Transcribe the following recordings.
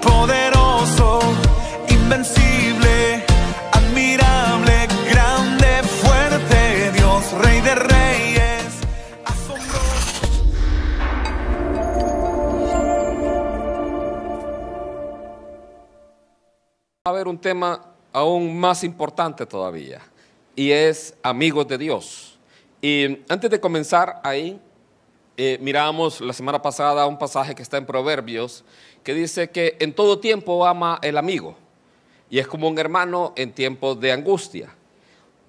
Poderoso, invencible, admirable, grande, fuerte, Dios, Rey de Reyes, asombroso. Va a haber un tema aún más importante todavía, y es amigos de Dios. Y antes de comenzar ahí, mirábamos la semana pasada un pasaje que está en Proverbios, que dice que en todo tiempo ama el amigo, y es como un hermano en tiempos de angustia.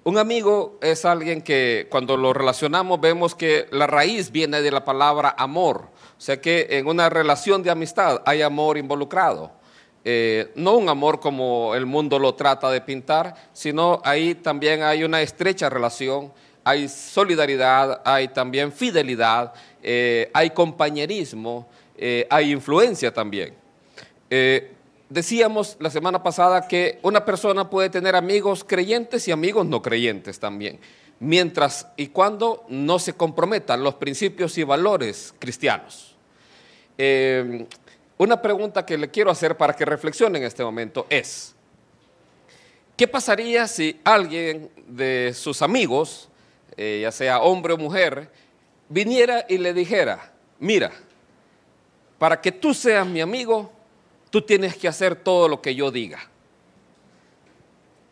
Un amigo es alguien que cuando lo relacionamos vemos que la raíz viene de la palabra amor, o sea que en una relación de amistad hay amor involucrado. No un amor como el mundo lo trata de pintar, sino ahí también hay una estrecha relación, hay solidaridad, hay también fidelidad, hay compañerismo, hay influencia también. Decíamos la semana pasada que una persona puede tener amigos creyentes y amigos no creyentes también, mientras y cuando no se comprometan los principios y valores cristianos. Una pregunta que le quiero hacer para que reflexione en este momento es: ¿qué pasaría si alguien de sus amigos, ya sea hombre o mujer, viniera y le dijera, mira, para que tú seas mi amigo, tú tienes que hacer todo lo que yo diga?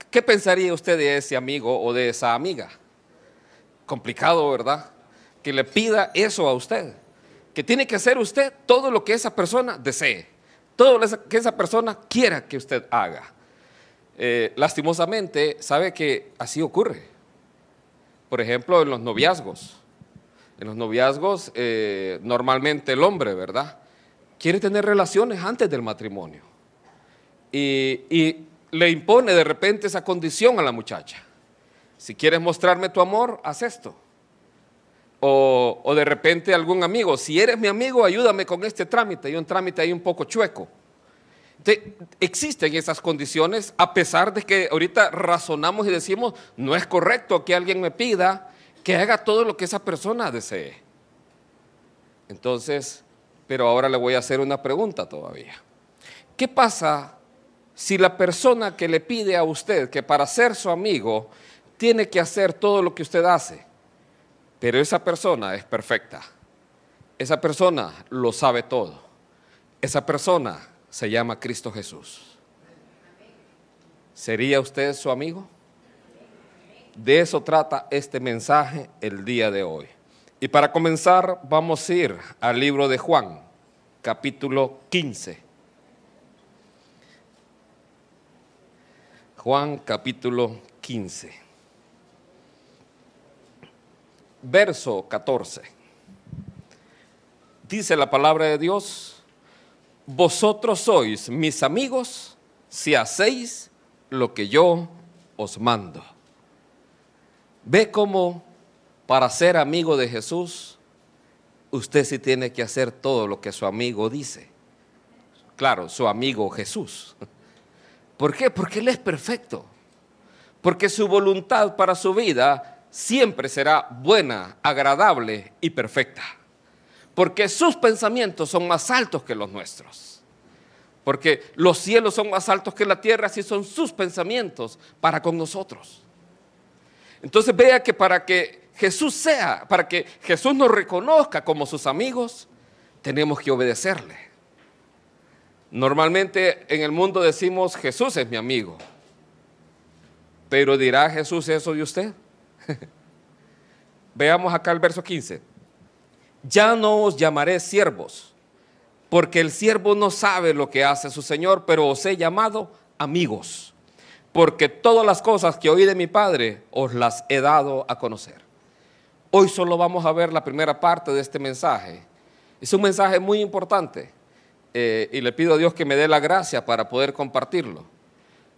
¿Qué pensaría usted de ese amigo o de esa amiga? Complicado, ¿verdad? Que le pida eso a usted, que tiene que hacer usted todo lo que esa persona desee, todo lo que esa persona quiera que usted haga. Lastimosamente, sabe que así ocurre. Por ejemplo, en los noviazgos. En los noviazgos, normalmente el hombre, ¿verdad?, quiere tener relaciones antes del matrimonio y le impone de repente esa condición a la muchacha. Si quieres mostrarme tu amor, haz esto. O de repente algún amigo, si eres mi amigo, ayúdame con este trámite, y un trámite ahí un poco chueco. Entonces, existen esas condiciones, a pesar de que ahorita razonamos y decimos, no es correcto que alguien me pida que haga todo lo que esa persona desee. Entonces, pero ahora le voy a hacer una pregunta todavía. ¿Qué pasa si la persona que le pide a usted que para ser su amigo tiene que hacer todo lo que usted hace, pero esa persona es perfecta? Esa persona lo sabe todo. Esa persona se llama Cristo Jesús. ¿Sería usted su amigo? De eso trata este mensaje el día de hoy. Y para comenzar vamos a ir al libro de Juan, capítulo 15. Juan, capítulo 15. Verso 14. Dice la palabra de Dios: vosotros sois mis amigos si hacéis lo que yo os mando. Ve cómo para ser amigo de Jesús, usted sí tiene que hacer todo lo que su amigo dice. Claro, su amigo Jesús. ¿Por qué? Porque Él es perfecto. Porque su voluntad para su vida siempre será buena, agradable y perfecta. Porque sus pensamientos son más altos que los nuestros. Porque los cielos son más altos que la tierra, así son sus pensamientos para con nosotros. Entonces vea que para que Jesús nos reconozca como sus amigos, tenemos que obedecerle. Normalmente en el mundo decimos, Jesús es mi amigo. Pero ¿dirá Jesús eso de usted? Veamos acá el verso 15. Ya no os llamaré siervos, porque el siervo no sabe lo que hace su Señor, pero os he llamado amigos, porque todas las cosas que oí de mi Padre os las he dado a conocer. Hoy solo vamos a ver la primera parte de este mensaje. Es un mensaje muy importante y le pido a Dios que me dé la gracia para poder compartirlo.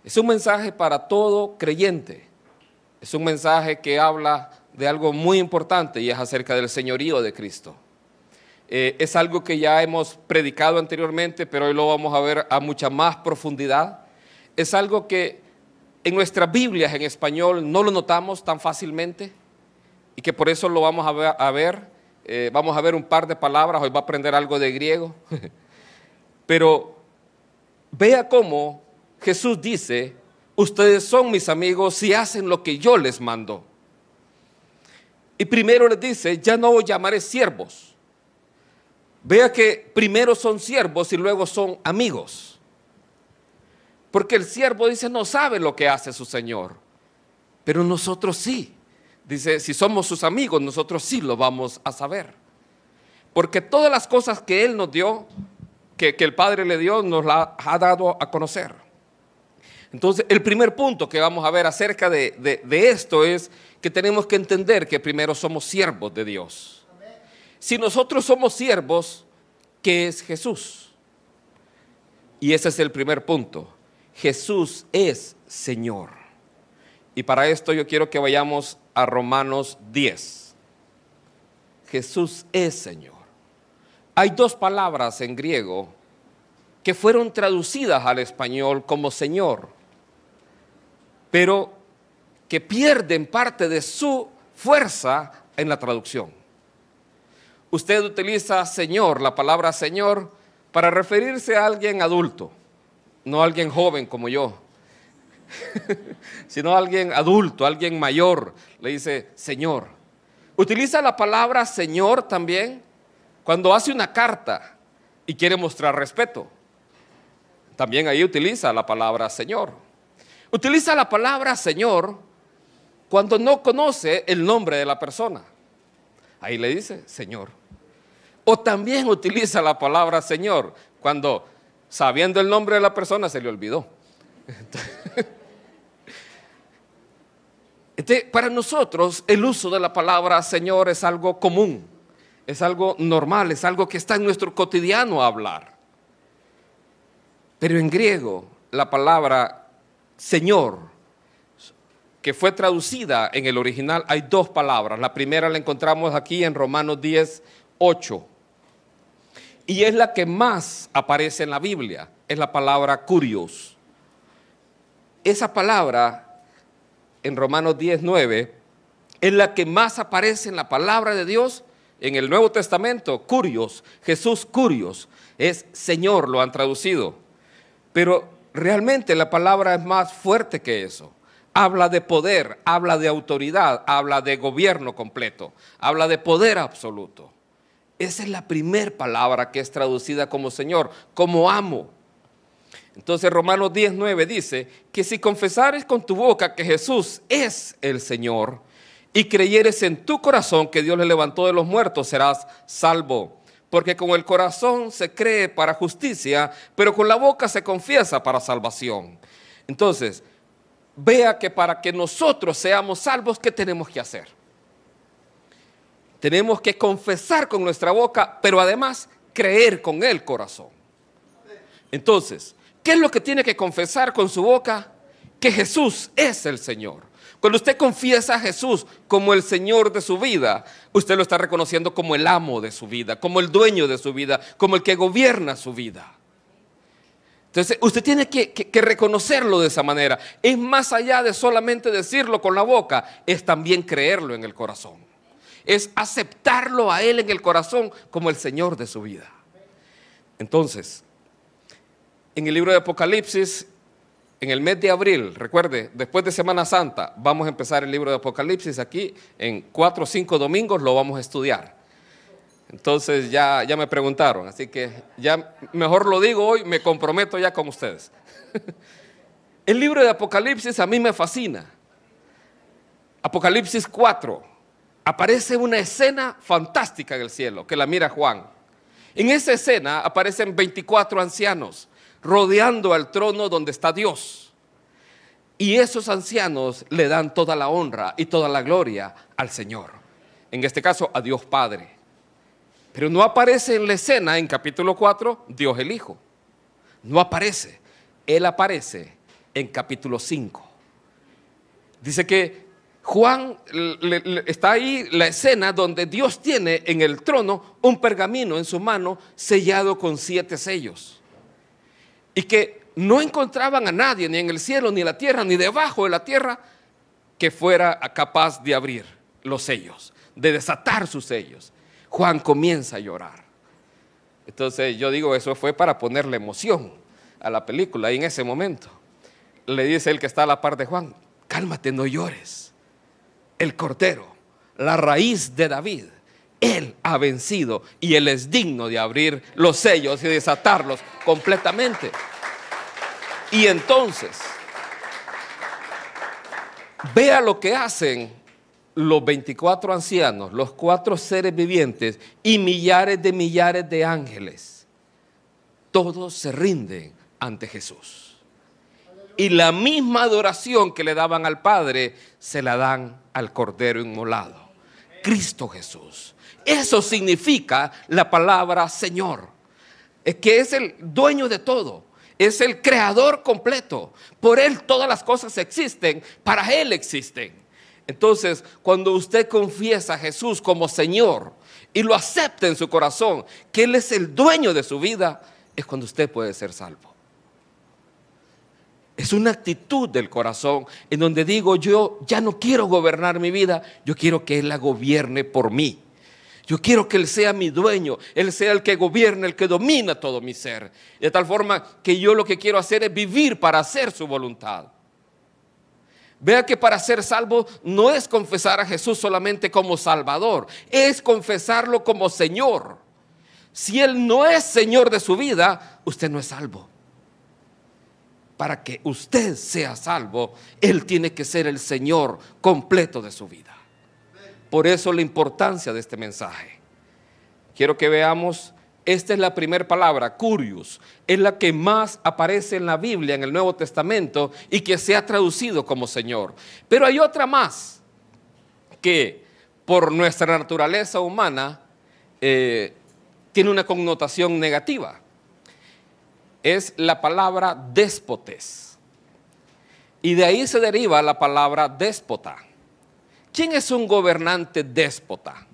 Es un mensaje para todo creyente. Es un mensaje que habla de algo muy importante y es acerca del señorío de Cristo. Es algo que ya hemos predicado anteriormente, pero hoy lo vamos a ver a mucha más profundidad. Es algo que en nuestras Biblias en español no lo notamos tan fácilmente, y que por eso lo vamos a ver. Vamos a ver un par de palabras, hoy va a aprender algo de griego. Pero vea cómo Jesús dice, ustedes son mis amigos si hacen lo que yo les mando. Y primero les dice, ya no os llamaré siervos. Vea que primero son siervos y luego son amigos. Porque el siervo dice, no sabe lo que hace su Señor, pero nosotros sí. Dice, si somos sus amigos, nosotros sí lo vamos a saber. Porque todas las cosas que Él nos dio, que el Padre le dio, nos las ha dado a conocer. Entonces, el primer punto que vamos a ver acerca de esto es que tenemos que entender que primero somos siervos de Dios. Si nosotros somos siervos, ¿qué es Jesús? Y ese es el primer punto. Jesús es Señor. Y para esto yo quiero que vayamos a Romanos 10. Jesús es Señor. Hay dos palabras en griego que fueron traducidas al español como Señor, pero que pierden parte de su fuerza en la traducción. Usted utiliza Señor, la palabra Señor, para referirse a alguien adulto, no a alguien joven como yo, sino a alguien adulto, a alguien mayor, le dice Señor. Utiliza la palabra Señor también cuando hace una carta y quiere mostrar respeto. También ahí utiliza la palabra Señor. Utiliza la palabra Señor cuando no conoce el nombre de la persona. Ahí le dice Señor. O también utiliza la palabra Señor cuando, sabiendo el nombre de la persona, se le olvidó. Entonces, para nosotros el uso de la palabra Señor es algo común, es algo normal, es algo que está en nuestro cotidiano hablar. Pero en griego la palabra Señor, que fue traducida en el original, hay dos palabras. La primera la encontramos aquí en Romanos 10, 8. Y es la que más aparece en la Biblia, es la palabra kurios. Esa palabra en Romanos 10, 9 es la que más aparece en la palabra de Dios en el Nuevo Testamento. Kurios, Jesús kurios, es Señor, lo han traducido. Pero realmente la palabra es más fuerte que eso. Habla de poder, habla de autoridad, habla de gobierno completo, habla de poder absoluto. Esa es la primera palabra que es traducida como Señor, como amo. Entonces Romanos 10, 9 dice que si confesares con tu boca que Jesús es el Señor y creyeres en tu corazón que Dios le levantó de los muertos, serás salvo. Porque con el corazón se cree para justicia, pero con la boca se confiesa para salvación. Entonces, vea que para que nosotros seamos salvos, ¿qué tenemos que hacer? Tenemos que confesar con nuestra boca, pero además creer con el corazón. Entonces, ¿qué es lo que tiene que confesar con su boca? Que Jesús es el Señor. Cuando usted confiesa a Jesús como el Señor de su vida, usted lo está reconociendo como el amo de su vida, como el dueño de su vida, como el que gobierna su vida. Entonces, usted tiene que reconocerlo de esa manera. Es más allá de solamente decirlo con la boca, es también creerlo en el corazón. Es aceptarlo a Él en el corazón como el Señor de su vida. Entonces, en el libro de Apocalipsis, en el mes de abril, recuerde, después de Semana Santa, vamos a empezar el libro de Apocalipsis aquí, en 4 o 5 domingos lo vamos a estudiar. Entonces ya me preguntaron, así que ya mejor lo digo hoy, me comprometo ya con ustedes. El libro de Apocalipsis a mí me fascina. Apocalipsis 4, aparece una escena fantástica en el cielo, que la mira Juan. En esa escena aparecen 24 ancianos, rodeando al trono donde está Dios. Y esos ancianos le dan toda la honra y toda la gloria al Señor. En este caso, a Dios Padre. Pero no aparece en la escena, en capítulo 4, Dios el Hijo. No aparece. Él aparece en capítulo 5. Dice que Juan está ahí la escena donde Dios tiene en el trono un pergamino en su mano sellado con 7 sellos. Y que no encontraban a nadie, ni en el cielo, ni en la tierra, ni debajo de la tierra, que fuera capaz de abrir. los sellos, de desatar sus sellos, Juan comienza a llorar. Entonces yo digo, eso fue para ponerle emoción a la película. Y en ese momento le dice el que está a la par de Juan: cálmate, no llores. El Cordero, la raíz de David, Él ha vencido y Él es digno de abrir los sellos y desatarlos completamente. Y entonces, vea lo que hacen los 24 ancianos, los 4 seres vivientes y millares de ángeles. Todos se rinden ante Jesús. Y la misma adoración que le daban al Padre, se la dan al Cordero inmolado, Cristo Jesús. Eso significa la palabra Señor. Es que es el dueño de todo. Es el creador completo. Por Él todas las cosas existen, para Él existen. Entonces, cuando usted confiesa a Jesús como Señor y lo acepta en su corazón, que Él es el dueño de su vida, es cuando usted puede ser salvo. Es una actitud del corazón en donde digo, yo ya no quiero gobernar mi vida, yo quiero que Él la gobierne por mí. Yo quiero que Él sea mi dueño, Él sea el que gobierna, el que domina todo mi ser. De tal forma que yo lo que quiero hacer es vivir para hacer su voluntad. Vea que para ser salvo no es confesar a Jesús solamente como Salvador, es confesarlo como Señor. Si Él no es Señor de su vida, usted no es salvo. Para que usted sea salvo, Él tiene que ser el Señor completo de su vida. Por eso la importancia de este mensaje. Quiero que veamos, esta es la primera palabra, Kurios, es la que más aparece en la Biblia, en el Nuevo Testamento, y que se ha traducido como Señor. Pero hay otra más, que por nuestra naturaleza humana tiene una connotación negativa. Es la palabra déspotes. Y de ahí se deriva la palabra déspota. ¿Quién es un gobernante déspota?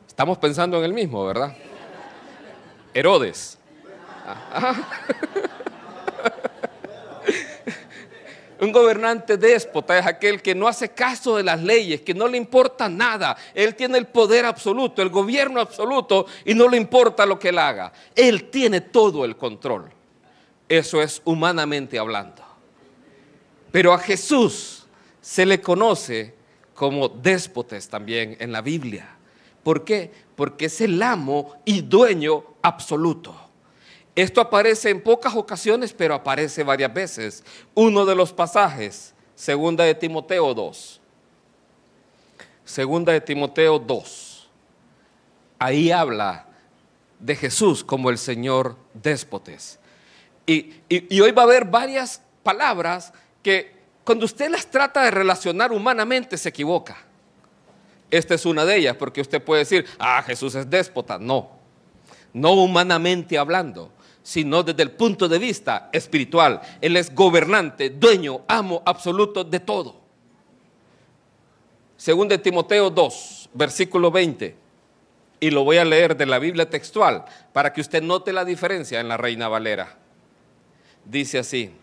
Estamos pensando en el mismo, ¿verdad? Herodes. Un gobernante déspota es aquel que no hace caso de las leyes, que no le importa nada. Él tiene el poder absoluto, el gobierno absoluto, y no le importa lo que él haga. Él tiene todo el control. Eso es humanamente hablando. Pero a Jesús se le conoce como déspotes también en la Biblia. ¿Por qué? Porque es el amo y dueño absoluto. Esto aparece en pocas ocasiones, pero aparece varias veces. Uno de los pasajes, 2 de Timoteo 2. 2 de Timoteo 2. Ahí habla de Jesús como el Señor déspotes. Y hoy va a haber varias palabras que cuando usted las trata de relacionar humanamente se equivoca. Esta es una de ellas, porque usted puede decir, Jesús es déspota. No humanamente hablando, sino desde el punto de vista espiritual. Él es gobernante, dueño, amo absoluto de todo. 2 de Timoteo 2, versículo 20. Y lo voy a leer de la Biblia textual para que usted note la diferencia en la Reina Valera. Dice así: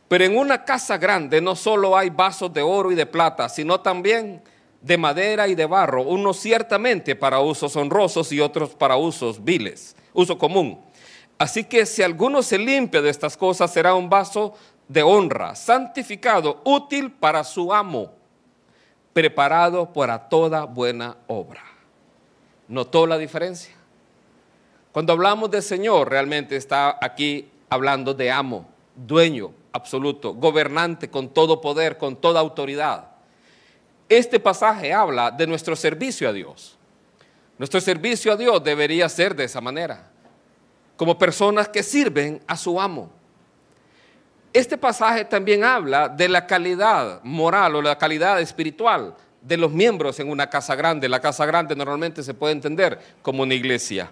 pero en una casa grande no solo hay vasos de oro y de plata, sino también de madera y de barro, unos ciertamente para usos honrosos y otros para usos viles, uso común. Así que si alguno se limpia de estas cosas, será un vaso de honra, santificado, útil para su amo, preparado para toda buena obra. ¿Notó la diferencia? Cuando hablamos de Señor, realmente está aquí hablando de amo, dueño absoluto, gobernante con todo poder, con toda autoridad. Este pasaje habla de nuestro servicio a Dios. Nuestro servicio a Dios debería ser de esa manera, como personas que sirven a su amo. Este pasaje también habla de la calidad moral o la calidad espiritual de los miembros en una casa grande. La casa grande normalmente se puede entender como una iglesia.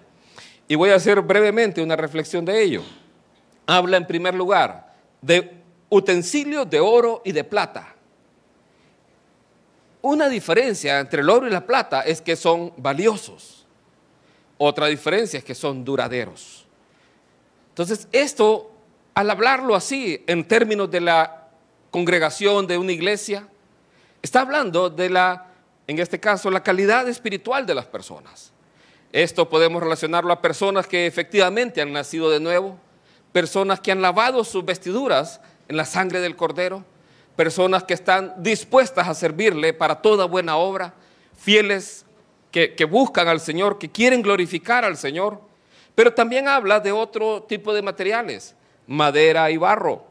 Y voy a hacer brevemente una reflexión de ello. Habla en primer lugar de utensilios de oro y de plata. Una diferencia entre el oro y la plata es que son valiosos. Otra diferencia es que son duraderos. Entonces, esto, al hablarlo así, en términos de la congregación de una iglesia, Está hablando de en este caso, la calidad espiritual de las personas. Esto podemos relacionarlo a personas que efectivamente han nacido de nuevo, personas que han lavado sus vestiduras en la sangre del Cordero, personas que están dispuestas a servirle para toda buena obra, fieles que buscan al Señor, que quieren glorificar al Señor. Pero también habla de otro tipo de materiales, madera y barro.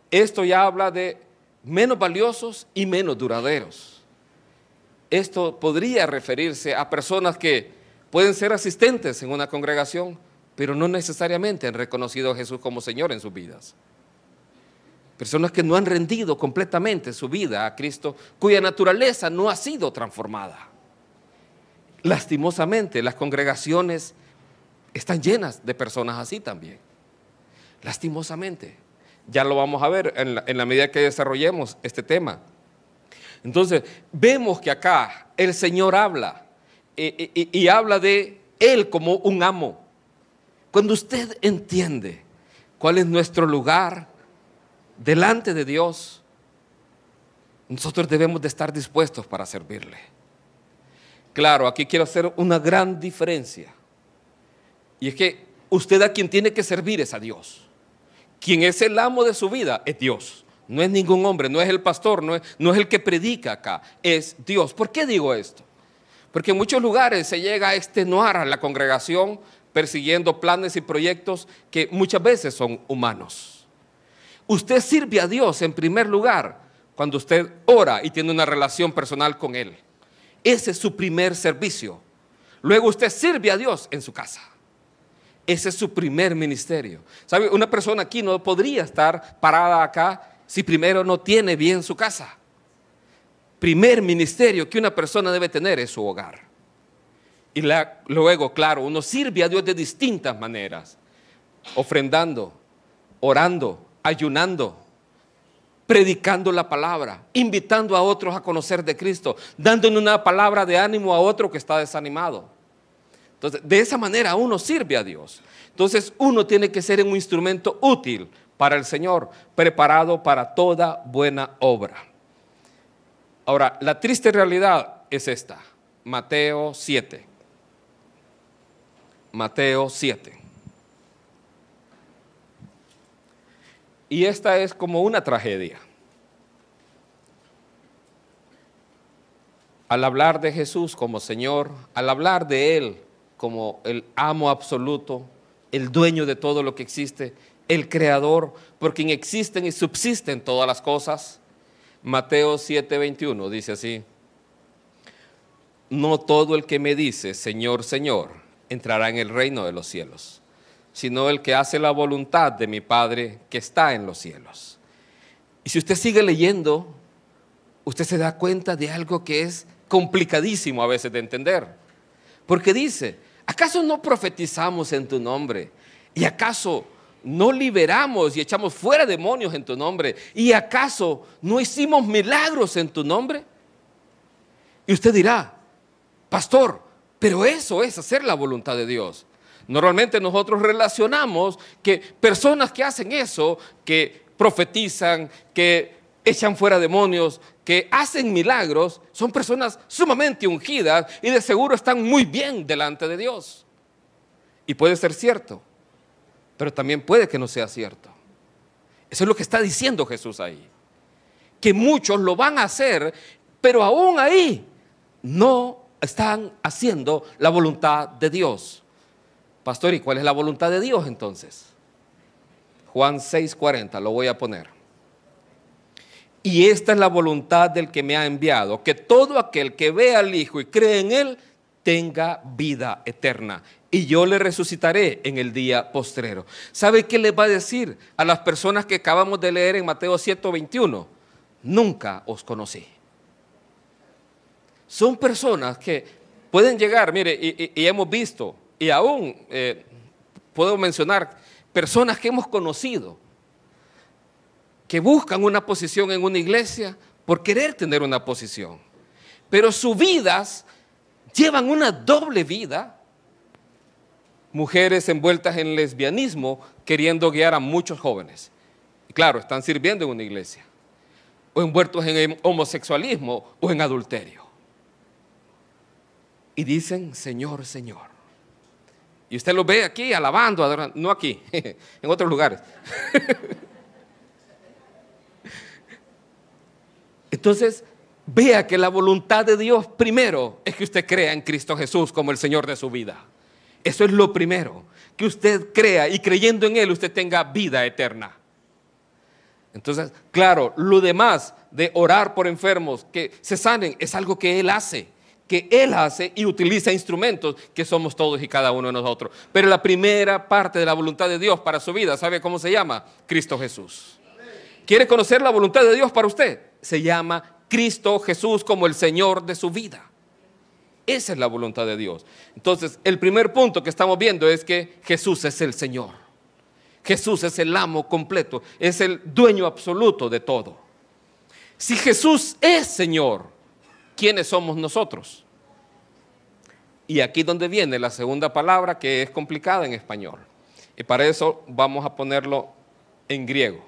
Esto ya habla de menos valiosos y menos duraderos. Esto podría referirse a personas que pueden ser asistentes en una congregación, pero no necesariamente han reconocido a Jesús como Señor en sus vidas. Personas que no han rendido completamente su vida a Cristo, cuya naturaleza no ha sido transformada. Lastimosamente, las congregaciones están llenas de personas así también. Lastimosamente. Ya lo vamos a ver en la medida que desarrollemos este tema. Entonces, vemos que acá el Señor habla y habla de Él como un amo. Cuando usted entiende cuál es nuestro lugar delante de Dios, nosotros debemos de estar dispuestos para servirle. Claro, aquí quiero hacer una gran diferencia. Y es que usted a quien tiene que servir es a Dios. Quien es el amo de su vida es Dios. No es ningún hombre, no es el pastor, no es el que predica acá, es Dios. ¿Por qué digo esto? Porque en muchos lugares se llega a extenuar a la congregación persiguiendo planes y proyectos que muchas veces son humanos. Usted sirve a Dios en primer lugar cuando usted ora y tiene una relación personal con Él. Ese es su primer servicio. Luego usted sirve a Dios en su casa. Ese es su primer ministerio. ¿Sabe? Una persona aquí no podría estar parada acá si primero no tiene bien su casa. Primer ministerio que una persona debe tener es su hogar. Y luego, claro, uno sirve a Dios de distintas maneras. Ofrendando, orando, ayunando, predicando la palabra, invitando a otros a conocer de Cristo, dándole una palabra de ánimo a otro que está desanimado. Entonces, de esa manera uno sirve a Dios. Entonces, uno tiene que ser un instrumento útil para el Señor, preparado para toda buena obra. Ahora, la triste realidad es esta. Mateo 7. Mateo 7. Y esta es como una tragedia. Al hablar de Jesús como Señor, al hablar de Él como el amo absoluto, el dueño de todo lo que existe, el creador, por quien existen y subsisten todas las cosas. Mateo 7:21 dice así: no todo el que me dice Señor, Señor, entrará en el reino de los cielos, sino el que hace la voluntad de mi Padre que está en los cielos. Y si usted sigue leyendo, usted se da cuenta de algo que es complicadísimo a veces de entender. Porque dice: ¿acaso no profetizamos en tu nombre? ¿Y acaso no liberamos y echamos fuera demonios en tu nombre? ¿Y acaso no hicimos milagros en tu nombre? Y usted dirá: pastor, pero eso es hacer la voluntad de Dios. Normalmente nosotros relacionamos que personas que hacen eso, que profetizan, que echan fuera demonios, que hacen milagros, son personas sumamente ungidas y de seguro están muy bien delante de Dios. Y puede ser cierto, pero también puede que no sea cierto. Eso es lo que está diciendo Jesús ahí. Que muchos lo van a hacer, pero aún ahí no están haciendo la voluntad de Dios. Pastor, ¿y cuál es la voluntad de Dios entonces? Juan 6:40, lo voy a poner. Y esta es la voluntad del que me ha enviado, que todo aquel que ve al Hijo y cree en Él, tenga vida eterna. Y yo le resucitaré en el día postrero. ¿Sabe qué les va a decir a las personas que acabamos de leer en Mateo 7:21? Nunca os conocí. Son personas que pueden llegar, mire, y hemos visto, y aún puedo mencionar personas que hemos conocido, que buscan una posición en una iglesia por querer tener una posición, pero sus vidas llevan una doble vida. Mujeres envueltas en lesbianismo queriendo guiar a muchos jóvenes. Y claro, están sirviendo en una iglesia. o envueltos en homosexualismo o en adulterio. Y dicen, Señor, Señor. Y usted los ve aquí alabando, adorando, no aquí, en otros lugares. Entonces, vea que la voluntad de Dios primero es que usted crea en Cristo Jesús como el Señor de su vida. Eso es lo primero, que usted crea y creyendo en Él usted tenga vida eterna. Entonces, claro, lo demás de orar por enfermos, que se sanen, es algo que Él hace y utiliza instrumentos que somos todos y cada uno de nosotros. Pero la primera parte de la voluntad de Dios para su vida, ¿sabe cómo se llama? Cristo Jesús. ¿Quiere conocer la voluntad de Dios para usted? Se llama Cristo Jesús como el Señor de su vida. Esa es la voluntad de Dios. Entonces, el primer punto que estamos viendo es que Jesús es el Señor. Jesús es el amo completo, es el dueño absoluto de todo. Si Jesús es Señor, ¿quiénes somos nosotros? Y aquí donde viene la segunda palabra que es complicada en español. Y para eso vamos a ponerlo en griego.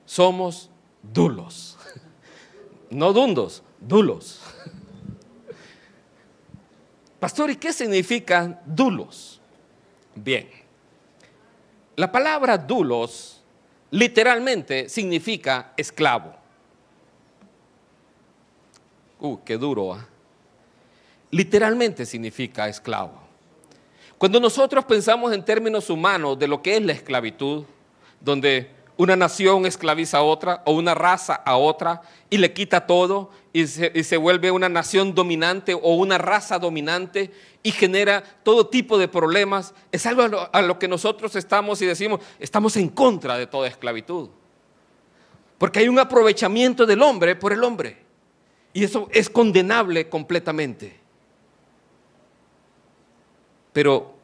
Somos dulos. No dundos, dulos. Pastor, ¿y qué significan dulos? Bien, la palabra dulos literalmente significa esclavo. Qué duro, ¿eh? Literalmente significa esclavo. Cuando nosotros pensamos en términos humanos de lo que es la esclavitud, donde una nación esclaviza a otra o una raza a otra y le quita todo y se vuelve una nación dominante o una raza dominante y genera todo tipo de problemas, es algo a lo que nosotros estamos y decimos, estamos en contra de toda esclavitud. Porque hay un aprovechamiento del hombre por el hombre y eso es condenable completamente. Pero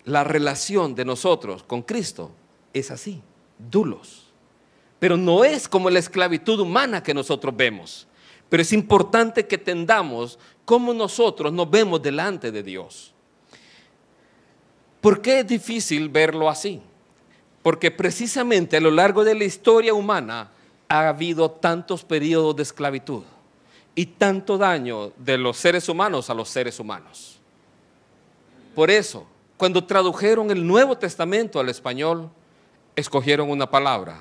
la relación de nosotros con Cristo es así. Dulos, pero no es como la esclavitud humana que nosotros vemos, pero es importante que entendamos cómo nosotros nos vemos delante de Dios. ¿Por qué es difícil verlo así? Porque precisamente a lo largo de la historia humana ha habido tantos periodos de esclavitud y tanto daño de los seres humanos a los seres humanos. Por eso, cuando tradujeron el Nuevo Testamento al español, escogieron una palabra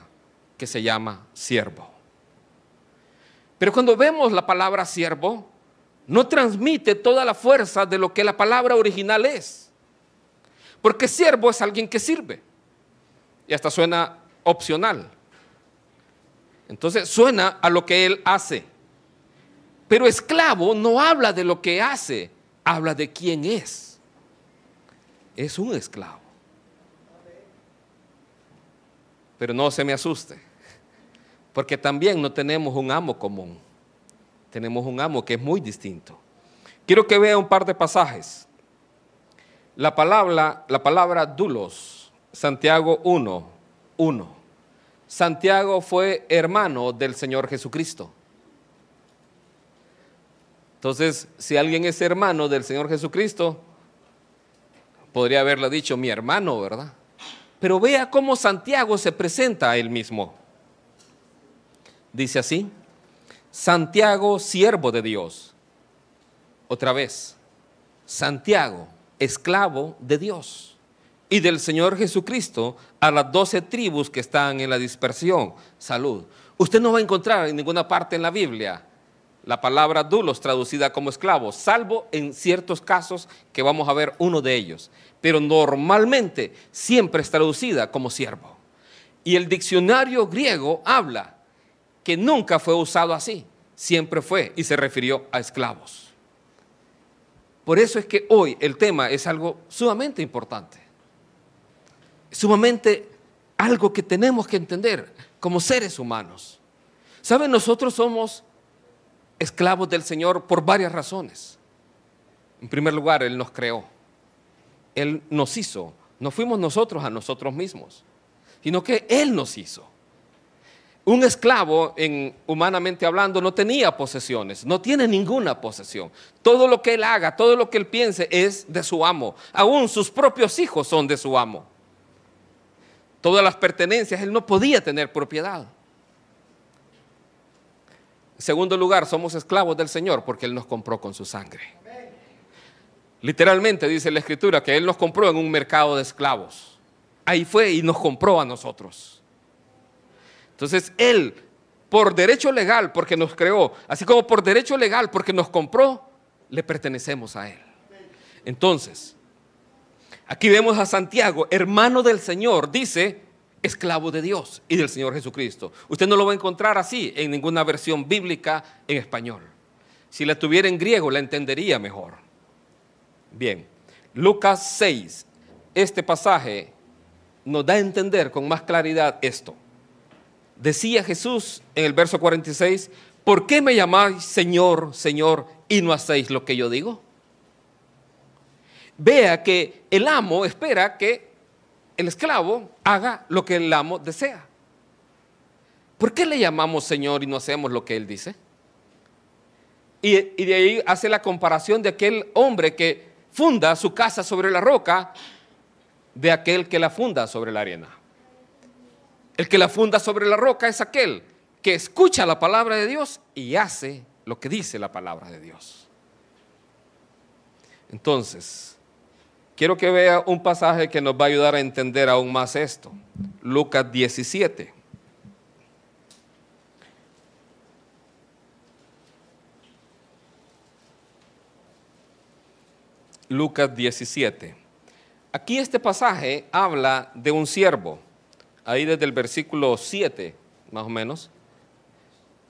que se llama siervo. Pero cuando vemos la palabra siervo, no transmite toda la fuerza de lo que la palabra original es. Porque siervo es alguien que sirve. Y hasta suena opcional. Entonces suena a lo que él hace. Pero esclavo no habla de lo que hace, habla de quién es. Es un esclavo. Pero no se me asuste, porque también no tenemos un amo común. Tenemos un amo que es muy distinto. Quiero que vea un par de pasajes. La palabra dulos, Santiago 1:1. Santiago fue hermano del Señor Jesucristo. Entonces, si alguien es hermano del Señor Jesucristo, podría haberle dicho mi hermano, ¿verdad? Pero vea cómo Santiago se presenta a él mismo. Dice así, Santiago, siervo de Dios. Otra vez, Santiago, esclavo de Dios y del Señor Jesucristo, a las 12 tribus que están en la dispersión. Salud. Usted no va a encontrar en ninguna parte en la Biblia la palabra dulos traducida como esclavo, salvo en ciertos casos que vamos a ver uno de ellos. Pero normalmente siempre es traducida como siervo. Y el diccionario griego habla que nunca fue usado así, siempre fue y se refirió a esclavos. Por eso es que hoy el tema es algo sumamente importante, sumamente algo que tenemos que entender como seres humanos. ¿Saben? Nosotros somos esclavos del Señor por varias razones. En primer lugar, Él nos creó. Él nos hizo. No fuimos nosotros a nosotros mismos, sino que Él nos hizo. Un esclavo, humanamente hablando, no tenía posesiones, no tiene ninguna posesión. Todo lo que él haga, todo lo que él piense es de su amo. Aún sus propios hijos son de su amo. Todas las pertenencias, él no podía tener propiedad. segundo lugar, somos esclavos del Señor porque Él nos compró con su sangre. Literalmente dice la Escritura que Él nos compró en un mercado de esclavos. Ahí fue y nos compró a nosotros. Entonces Él, por derecho legal, porque nos creó, así como por derecho legal, porque nos compró, le pertenecemos a Él. Entonces, aquí vemos a Santiago, hermano del Señor, dice, esclavo de Dios y del Señor Jesucristo. Usted no lo va a encontrar así en ninguna versión bíblica en español. Si la tuviera en griego, la entendería mejor. Bien, Lucas 6, este pasaje nos da a entender con más claridad esto. Decía Jesús en el verso 46, ¿por qué me llamáis Señor, Señor, y no hacéis lo que yo digo? Vea que el amo espera que el esclavo haga lo que el amo desea. ¿Por qué le llamamos Señor y no hacemos lo que Él dice? Y de ahí hace la comparación de aquel hombre que funda su casa sobre la roca de aquel que la funda sobre la arena. El que la funda sobre la roca es aquel que escucha la palabra de Dios y hace lo que dice la palabra de Dios. Entonces, quiero que vea un pasaje que nos va a ayudar a entender aún más esto. Lucas 17. Lucas 17. Aquí este pasaje habla de un siervo, ahí desde el versículo 7, más o menos.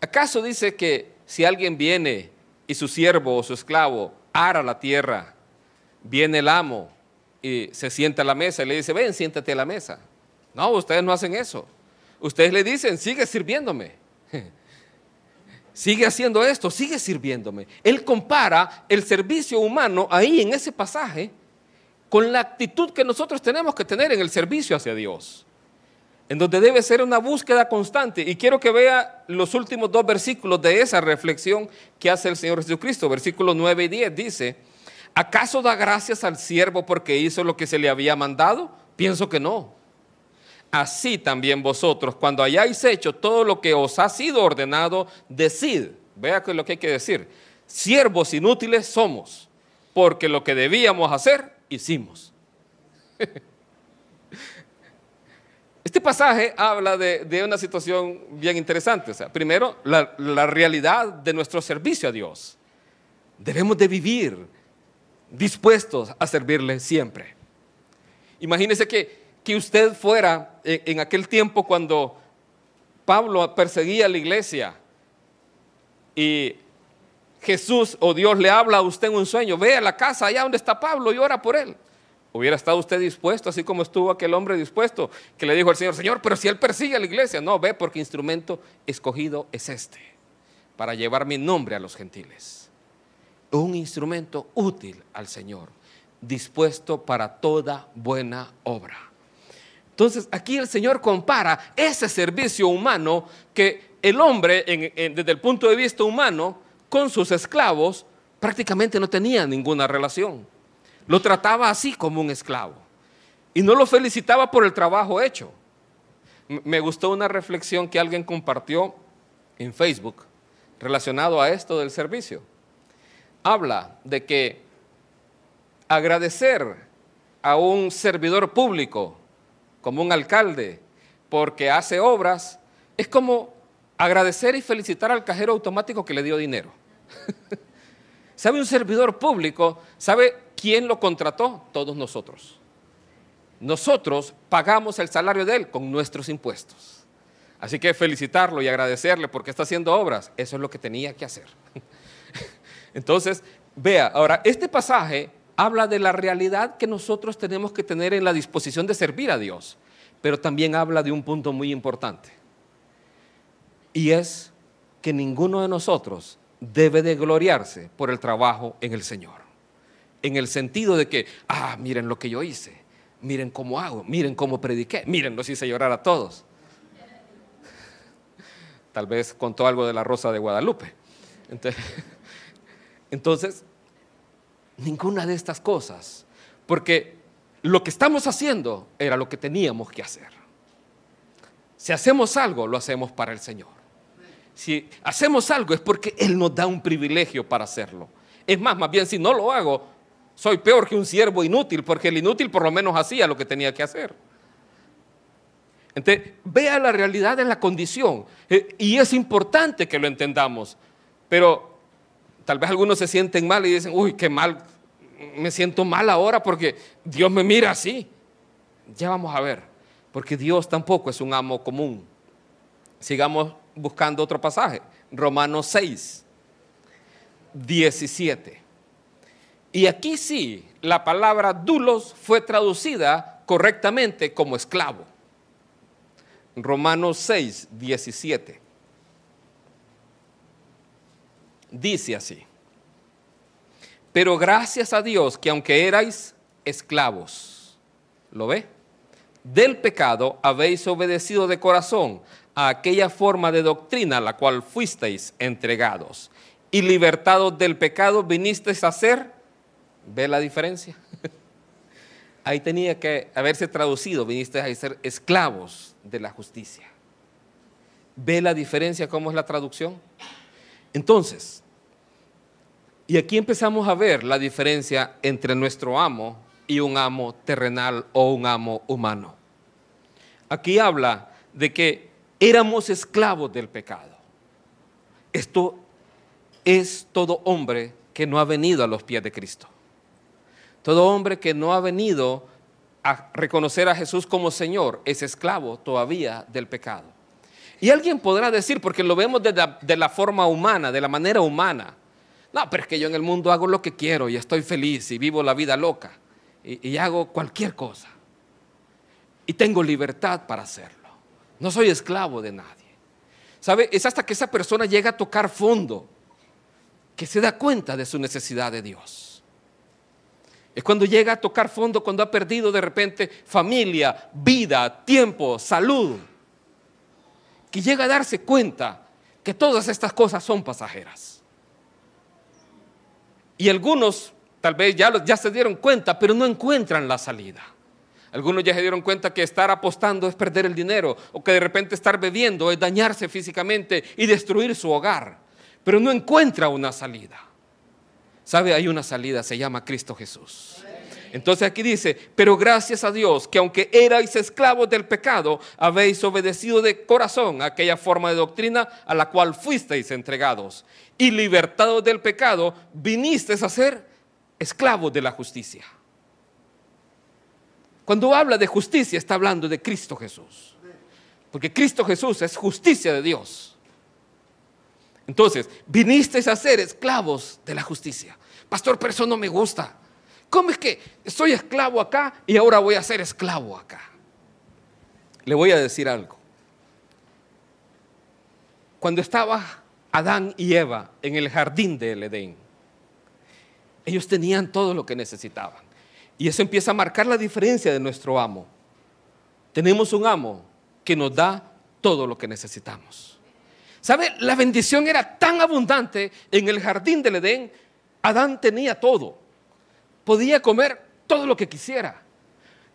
¿Acaso dice que si alguien viene y su siervo o su esclavo ara la tierra, viene el amo y se sienta a la mesa y le dice, ven, siéntate a la mesa? No, ustedes no hacen eso. Ustedes le dicen, sigue sirviéndome. Sigue haciendo esto, sigue sirviéndome. Él compara el servicio humano ahí en ese pasaje con la actitud que nosotros tenemos que tener en el servicio hacia Dios, en donde debe ser una búsqueda constante. Y quiero que vea los últimos dos versículos de esa reflexión que hace el Señor Jesucristo. Versículos 9 y 10 dice, ¿acaso da gracias al siervo porque hizo lo que se le había mandado? Pienso que no. Así también vosotros, cuando hayáis hecho todo lo que os ha sido ordenado, decid, vea que es lo que hay que decir, siervos inútiles somos, porque lo que debíamos hacer, hicimos. Este pasaje habla de una situación bien interesante. O sea, primero, la realidad de nuestro servicio a Dios. Debemos de vivir dispuestos a servirle siempre. Imagínese que usted fuera en aquel tiempo cuando Pablo perseguía a la iglesia y Jesús o Dios le habla a usted en un sueño, ve a la casa allá donde está Pablo y ora por él. ¿Hubiera estado usted dispuesto, así como estuvo aquel hombre dispuesto, que le dijo al Señor, Señor, pero si él persigue a la iglesia? No, ve, porque instrumento escogido es este, para llevar mi nombre a los gentiles. Un instrumento útil al Señor, dispuesto para toda buena obra. Entonces aquí el Señor compara ese servicio humano que el hombre, desde el punto de vista humano, con sus esclavos, prácticamente no tenía ninguna relación. Lo trataba así como un esclavo y no lo felicitaba por el trabajo hecho. Me gustó una reflexión que alguien compartió en Facebook relacionado a esto del servicio. Habla de que agradecer a un servidor público como un alcalde porque hace obras es como agradecer y felicitar al cajero automático que le dio dinero. ¿Sabe? Un servidor público, ¿sabe quién lo contrató? Todos nosotros. Nosotros pagamos el salario de él con nuestros impuestos. Así que felicitarlo y agradecerle porque está haciendo obras, eso es lo que tenía que hacer. Entonces, vea, ahora, este pasaje habla de la realidad que nosotros tenemos que tener en la disposición de servir a Dios, pero también habla de un punto muy importante. Y es que ninguno de nosotros debe de gloriarse por el trabajo en el Señor. En el sentido de que, miren lo que yo hice, miren cómo hago, miren cómo prediqué, miren, los hice llorar a todos. Tal vez contó algo de la Rosa de Guadalupe. Entonces, ninguna de estas cosas, porque lo que estamos haciendo era lo que teníamos que hacer. Si hacemos algo, lo hacemos para el Señor. Si hacemos algo es porque Él nos da un privilegio para hacerlo. Es más bien si no lo hago, soy peor que un siervo inútil, porque el inútil por lo menos hacía lo que tenía que hacer. Entonces, vea la realidad de la condición, y es importante que lo entendamos, pero tal vez algunos se sienten mal y dicen, uy, qué mal, me siento mal ahora porque Dios me mira así. Ya vamos a ver, porque Dios tampoco es un amo común. Sigamos buscando otro pasaje, Romanos 6, 17. Y aquí sí, la palabra doulos fue traducida correctamente como esclavo. Romanos 6, 17. Dice así: pero gracias a Dios que aunque erais esclavos, ¿lo ve?, del pecado, habéis obedecido de corazón a aquella forma de doctrina a la cual fuisteis entregados, y libertados del pecado vinisteis a ser, ¿ve la diferencia? Ahí tenía que haberse traducido, vinisteis a ser esclavos de la justicia. ¿Ve la diferencia cómo es la traducción? Entonces, y aquí empezamos a ver la diferencia entre nuestro amo y un amo terrenal o un amo humano. Aquí habla de que éramos esclavos del pecado. Esto es todo hombre que no ha venido a los pies de Cristo. Todo hombre que no ha venido a reconocer a Jesús como Señor es esclavo todavía del pecado. Y alguien podrá decir, porque lo vemos de la forma humana, de la manera humana, no, pero es que yo en el mundo hago lo que quiero y estoy feliz y vivo la vida loca y hago cualquier cosa y tengo libertad para hacerlo. No soy esclavo de nadie. ¿Sabe? Es hasta que esa persona llega a tocar fondo que se da cuenta de su necesidad de Dios. Es cuando llega a tocar fondo, cuando ha perdido de repente familia, vida, tiempo, salud, que llega a darse cuenta que todas estas cosas son pasajeras. Y algunos tal vez ya se dieron cuenta, pero no encuentran la salida. Algunos ya se dieron cuenta que estar apostando es perder el dinero, o que de repente estar bebiendo es dañarse físicamente y destruir su hogar, pero no encuentra una salida. ¿Sabe? Hay una salida, se llama Cristo Jesús. Entonces aquí dice, pero gracias a Dios que aunque erais esclavos del pecado, habéis obedecido de corazón a aquella forma de doctrina a la cual fuisteis entregados, y libertados del pecado, vinisteis a ser esclavos de la justicia. Cuando habla de justicia está hablando de Cristo Jesús, porque Cristo Jesús es justicia de Dios. Entonces, vinisteis a ser esclavos de la justicia. Pastor, pero eso no me gusta. ¿Cómo es que soy esclavo acá y ahora voy a ser esclavo acá? Le voy a decir algo. Cuando estaba Adán y Eva en el jardín del Edén, ellos tenían todo lo que necesitaban. Y eso empieza a marcar la diferencia de nuestro amo. Tenemos un amo que nos da todo lo que necesitamos. ¿Sabe? La bendición era tan abundante en el jardín del Edén. Adán tenía todo. Podía comer todo lo que quisiera.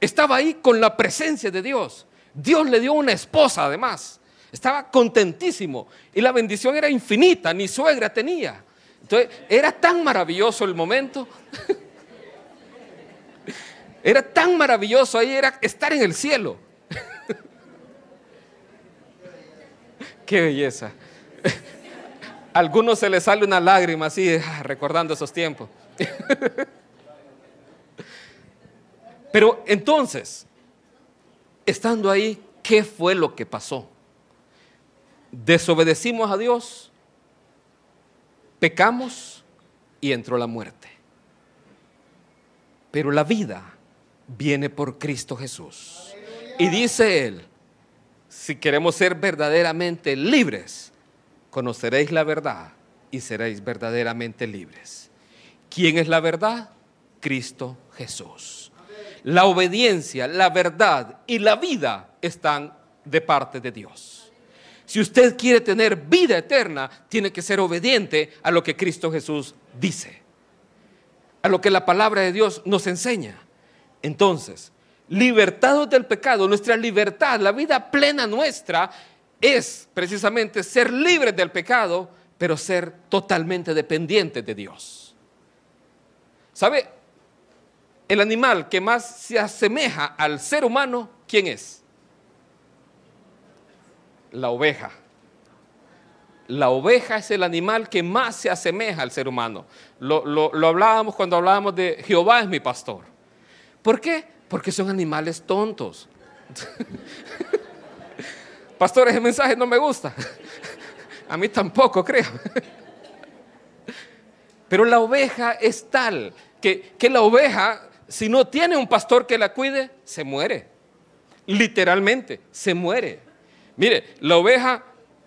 Estaba ahí con la presencia de Dios. Dios le dio una esposa además. Estaba contentísimo. Y la bendición era infinita, ni suegra tenía. Entonces, era tan maravilloso el momento. Era tan maravilloso, ahí era estar en el cielo. Qué belleza. A algunos se les sale una lágrima así, recordando esos tiempos. Pero entonces, estando ahí, ¿qué fue lo que pasó? Desobedecimos a Dios, pecamos y entró la muerte. Pero la vida viene por Cristo Jesús. Y dice Él, si queremos ser verdaderamente libres, conoceréis la verdad y seréis verdaderamente libres. ¿Quién es la verdad? Cristo Jesús. La obediencia, la verdad y la vida están de parte de Dios. Si usted quiere tener vida eterna, tiene que ser obediente a lo que Cristo Jesús dice, a lo que la palabra de Dios nos enseña. Entonces, libertados del pecado, nuestra libertad, la vida plena nuestra, es precisamente ser libres del pecado, pero ser totalmente dependientes de Dios. ¿Sabe? El animal que más se asemeja al ser humano, ¿quién es? La oveja. La oveja es el animal que más se asemeja al ser humano. Lo hablábamos cuando hablábamos de Jehová es mi pastor. ¿Por qué? Porque son animales tontos. Pastor, ese mensaje no me gusta. A mí tampoco, creo. Pero la oveja es tal que la oveja, si no tiene un pastor que la cuide, se muere. Literalmente, se muere. Mire, la oveja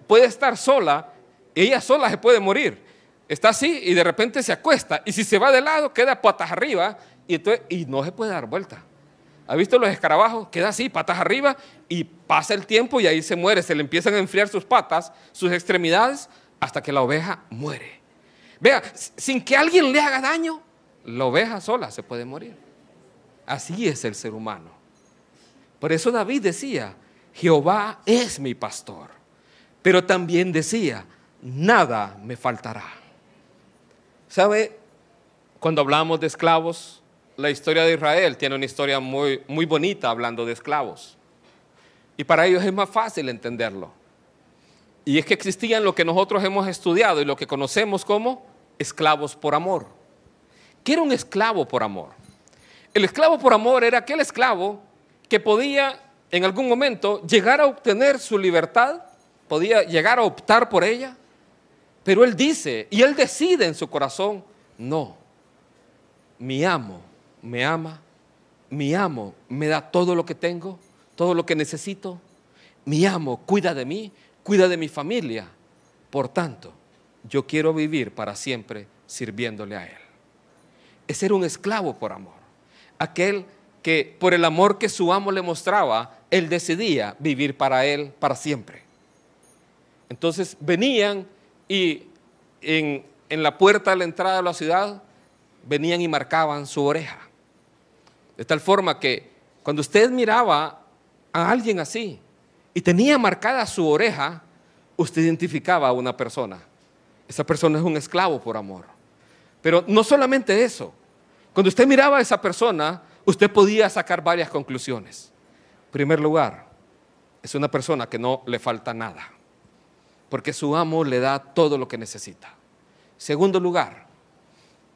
puede estar sola, ella sola se puede morir. Está así y de repente se acuesta. Y si se va de lado, queda patas arriba y no se puede dar vuelta. ¿Ha visto los escarabajos? Queda así, patas arriba, y pasa el tiempo y ahí se muere. Se le empiezan a enfriar sus patas, sus extremidades, hasta que la oveja muere. Vea, sin que alguien le haga daño, la oveja sola se puede morir. Así es el ser humano. Por eso David decía, Jehová es mi pastor. Pero también decía, nada me faltará. ¿Sabe? Cuando hablamos de esclavos, la historia de Israel tiene una historia muy, muy bonita hablando de esclavos. Y para ellos es más fácil entenderlo. Y es que existían lo que nosotros hemos estudiado y lo que conocemos como esclavos por amor. ¿Qué era un esclavo por amor? El esclavo por amor era aquel esclavo que podía en algún momento llegar a obtener su libertad, podía llegar a optar por ella, pero él dice y él decide en su corazón, no, mi amo me ama, mi amo me da todo lo que tengo, todo lo que necesito, mi amo cuida de mí, cuida de mi familia, por tanto, yo quiero vivir para siempre sirviéndole a él. Ese era un esclavo por amor, aquel que por el amor que su amo le mostraba, él decidía vivir para él para siempre. Entonces venían y en la puerta de la entrada de la ciudad, venían y marcaban su oreja. De tal forma que cuando usted miraba a alguien así y tenía marcada su oreja, usted identificaba a una persona. Esa persona es un esclavo por amor. Pero no solamente eso. Cuando usted miraba a esa persona, usted podía sacar varias conclusiones. En primer lugar, es una persona que no le falta nada, porque su amo le da todo lo que necesita. Segundo lugar,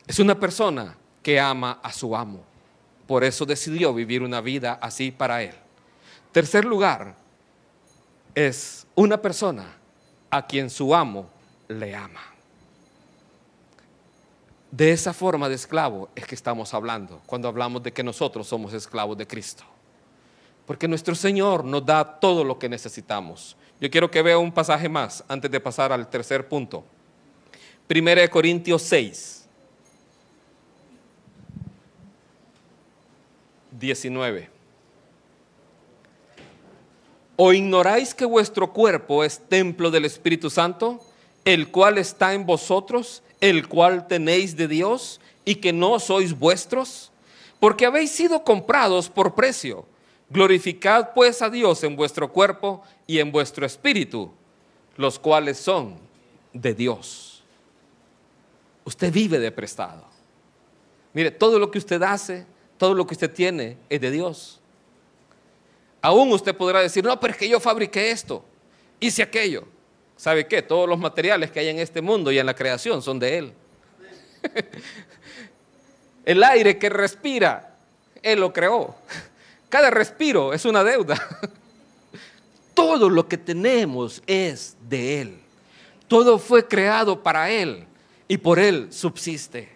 es una persona que ama a su amo. Por eso decidió vivir una vida así para él. Tercer lugar, es una persona a quien su amo le ama. De esa forma de esclavo es que estamos hablando cuando hablamos de que nosotros somos esclavos de Cristo. Porque nuestro Señor nos da todo lo que necesitamos. Yo quiero que vea un pasaje más antes de pasar al tercer punto. 1 Corintios 6. 19. ¿O ignoráis que vuestro cuerpo es templo del Espíritu Santo, el cual está en vosotros, el cual tenéis de Dios, y que no sois vuestros? Porque habéis sido comprados por precio. Glorificad pues a Dios en vuestro cuerpo y en vuestro espíritu, los cuales son de Dios. Usted vive de prestado. Mire, todo lo que usted hace, todo lo que usted tiene es de Dios. Aún usted podrá decir, no, pero es que yo fabriqué esto, hice aquello. ¿Sabe qué? Todos los materiales que hay en este mundo y en la creación son de Él. El aire que respira, Él lo creó. Cada respiro es una deuda. Todo lo que tenemos es de Él. Todo fue creado para Él y por Él subsiste.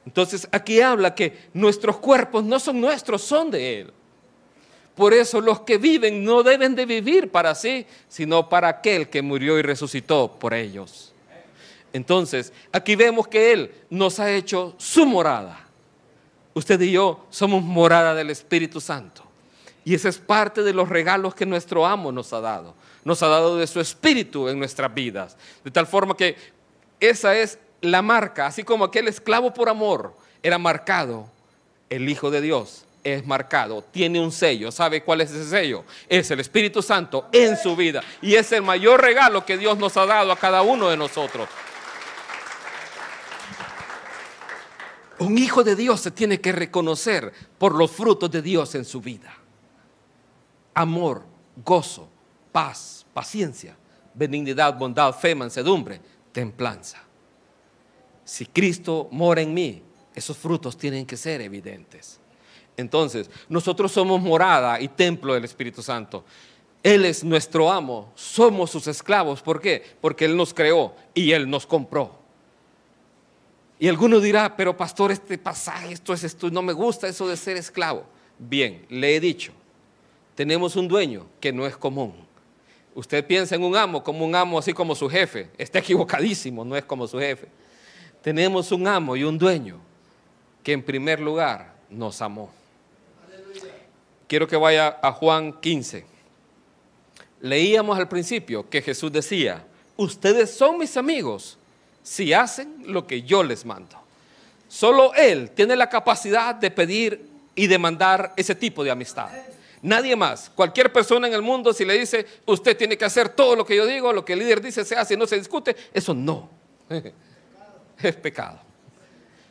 Entonces aquí habla que nuestros cuerpos no son nuestros, son de Él. Por eso los que viven no deben de vivir para sí, sino para aquel que murió y resucitó por ellos. Entonces aquí vemos que Él nos ha hecho su morada. Usted y yo somos morada del Espíritu Santo. Y ese es parte de los regalos que nuestro amo nos ha dado. Nos ha dado de su Espíritu en nuestras vidas. De tal forma que esa es la marca, así como aquel esclavo por amor era marcado, el Hijo de Dios es marcado, tiene un sello. ¿Sabe cuál es ese sello? Es el Espíritu Santo en su vida. Y es el mayor regalo que Dios nos ha dado a cada uno de nosotros. Un hijo de Dios se tiene que reconocer por los frutos de Dios en su vida. Amor, gozo, paz, paciencia, benignidad, bondad, fe, mansedumbre, templanza. Si Cristo mora en mí, esos frutos tienen que ser evidentes. Entonces, nosotros somos morada y templo del Espíritu Santo. Él es nuestro amo, somos sus esclavos. ¿Por qué? Porque Él nos creó y Él nos compró. Y alguno dirá, pero pastor, este pasaje, esto, no me gusta eso de ser esclavo. Bien, le he dicho, tenemos un dueño que no es común. Usted piensa en un amo como un amo así como su jefe. Está equivocadísimo, no es como su jefe. Tenemos un amo y un dueño que en primer lugar nos amó. Quiero que vaya a Juan 15. Leíamos al principio que Jesús decía, ustedes son mis amigos si hacen lo que yo les mando. Solo Él tiene la capacidad de pedir y demandar ese tipo de amistad. Nadie más. Cualquier persona en el mundo, si le dice, usted tiene que hacer todo lo que yo digo, lo que el líder dice se hace y no se discute, eso no. Es pecado.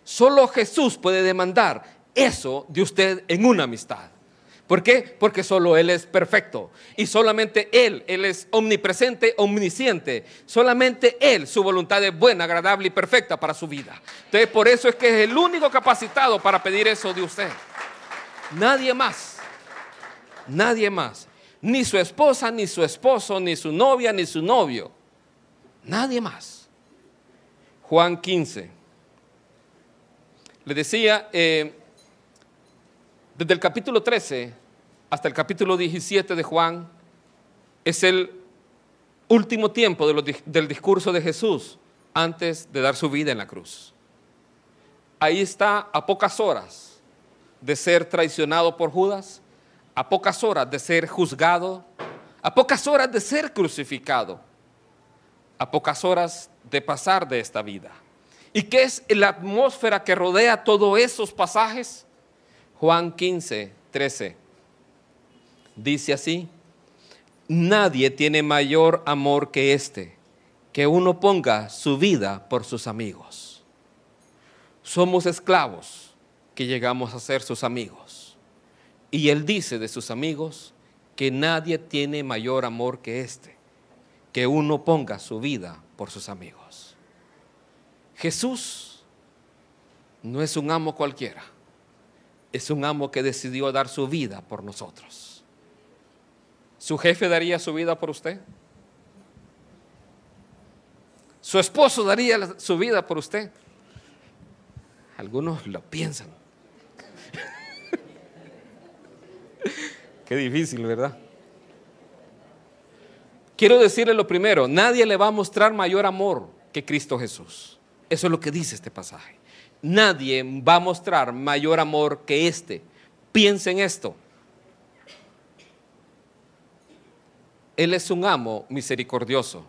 Solo Jesús puede demandar eso de usted en una amistad. ¿Por qué? Porque solo Él es perfecto y solamente Él es omnipresente, omnisciente. Solamente Él, su voluntad es buena, agradable y perfecta para su vida. Entonces, por eso es que es el único capacitado para pedir eso de usted. Nadie más. Nadie más. Ni su esposa, ni su esposo, ni su novia, ni su novio. Nadie más. Juan 15. Le decía, desde el capítulo 13 hasta el capítulo 17 de Juan, es el último tiempo del discurso de Jesús antes de dar su vida en la cruz. Ahí está a pocas horas de ser traicionado por Judas, a pocas horas de ser juzgado, a pocas horas de ser crucificado, a pocas horas de pasar de esta vida. ¿Y qué es la atmósfera que rodea todos esos pasajes? Juan 15, 13. Dice así, nadie tiene mayor amor que este, que uno ponga su vida por sus amigos. Somos esclavos que llegamos a ser sus amigos. Y Él dice de sus amigos que nadie tiene mayor amor que este, que uno ponga su vida por sus amigos. Jesús no es un amo cualquiera, es un amo que decidió dar su vida por nosotros. ¿Su jefe daría su vida por usted? ¿Su esposo daría su vida por usted? Algunos lo piensan. Qué difícil, ¿verdad? Quiero decirle lo primero, nadie le va a mostrar mayor amor que Cristo Jesús. Eso es lo que dice este pasaje. Nadie va a mostrar mayor amor que este. Piensa en esto. Él es un amo misericordioso.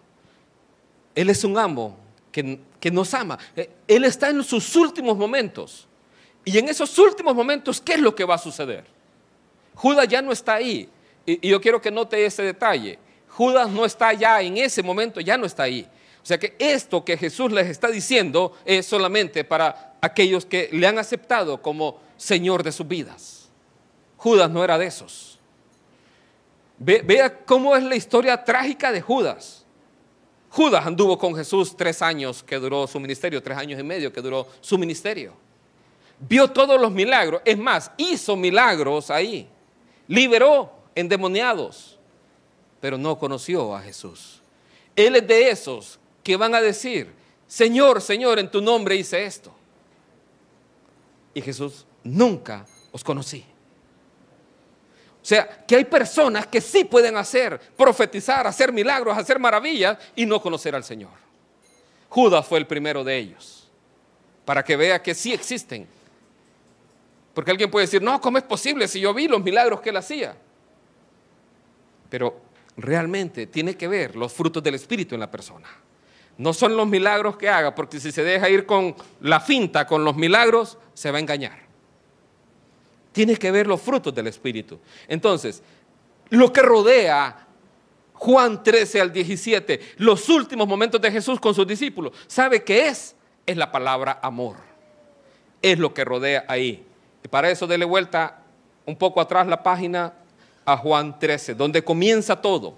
Él es un amo que nos ama. Él está en sus últimos momentos. Y en esos últimos momentos, ¿qué es lo que va a suceder? Judas ya no está ahí. Y yo quiero que note ese detalle. Judas no está ya en ese momento, ya no está ahí. O sea que esto que Jesús les está diciendo es solamente para aquellos que le han aceptado como Señor de sus vidas. Judas no era de esos. Vea cómo es la historia trágica de Judas. Judas anduvo con Jesús 3 años que duró su ministerio, 3 años y medio que duró su ministerio. Vio todos los milagros, es más, hizo milagros ahí. Liberó endemoniados, pero no conoció a Jesús. Él es de esos que van a decir, Señor, Señor, en tu nombre hice esto. Y Jesús, nunca os conocí. O sea, que hay personas que sí pueden hacer, profetizar, hacer milagros, hacer maravillas y no conocer al Señor. Judas fue el primero de ellos, para que vea que sí existen. Porque alguien puede decir, no, ¿cómo es posible si yo vi los milagros que él hacía? Pero realmente tiene que ver los frutos del Espíritu en la persona. No son los milagros que haga, porque si se deja ir con la finta, con los milagros, se va a engañar. Tiene que ver los frutos del Espíritu. Entonces, lo que rodea Juan 13 al 17, los últimos momentos de Jesús con sus discípulos, ¿sabe qué es? Es la palabra amor. Es lo que rodea ahí. Y para eso dele vuelta un poco atrás la página a Juan 13, donde comienza todo.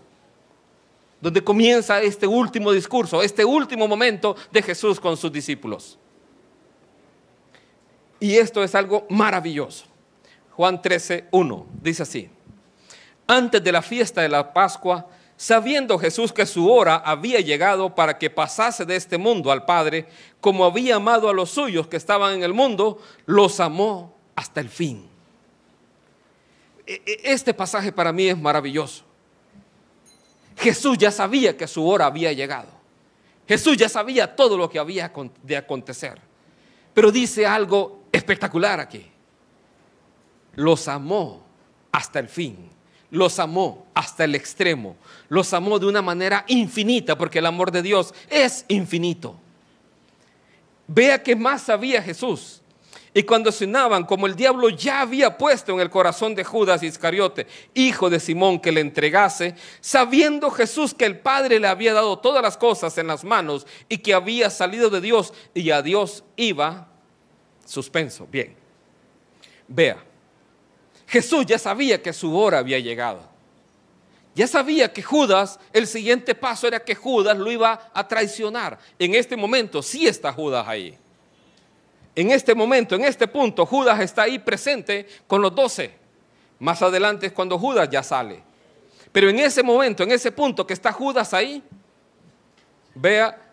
Donde comienza este último discurso, este último momento de Jesús con sus discípulos. Y esto es algo maravilloso. Juan 13, 1, dice así: antes de la fiesta de la Pascua, sabiendo Jesús que su hora había llegado para que pasase de este mundo al Padre, como había amado a los suyos que estaban en el mundo, los amó hasta el fin. Este pasaje para mí es maravilloso. Jesús ya sabía que su hora había llegado. Jesús ya sabía todo lo que había de acontecer. Pero dice algo espectacular aquí. Los amó hasta el fin. Los amó hasta el extremo. Los amó de una manera infinita, porque el amor de Dios es infinito. Vea que más sabía Jesús. Y cuando cenaban, como el diablo ya había puesto en el corazón de Judas Iscariote, hijo de Simón, que le entregase, sabiendo Jesús que el Padre le había dado todas las cosas en las manos y que había salido de Dios y a Dios iba, suspenso, bien. Vea, Jesús ya sabía que su hora había llegado. Ya sabía que Judas, el siguiente paso era que Judas lo iba a traicionar. En este momento sí está Judas ahí. En este momento, en este punto, Judas está ahí presente con los 12. Más adelante es cuando Judas ya sale. Pero en ese momento, en ese punto que está Judas ahí, vea,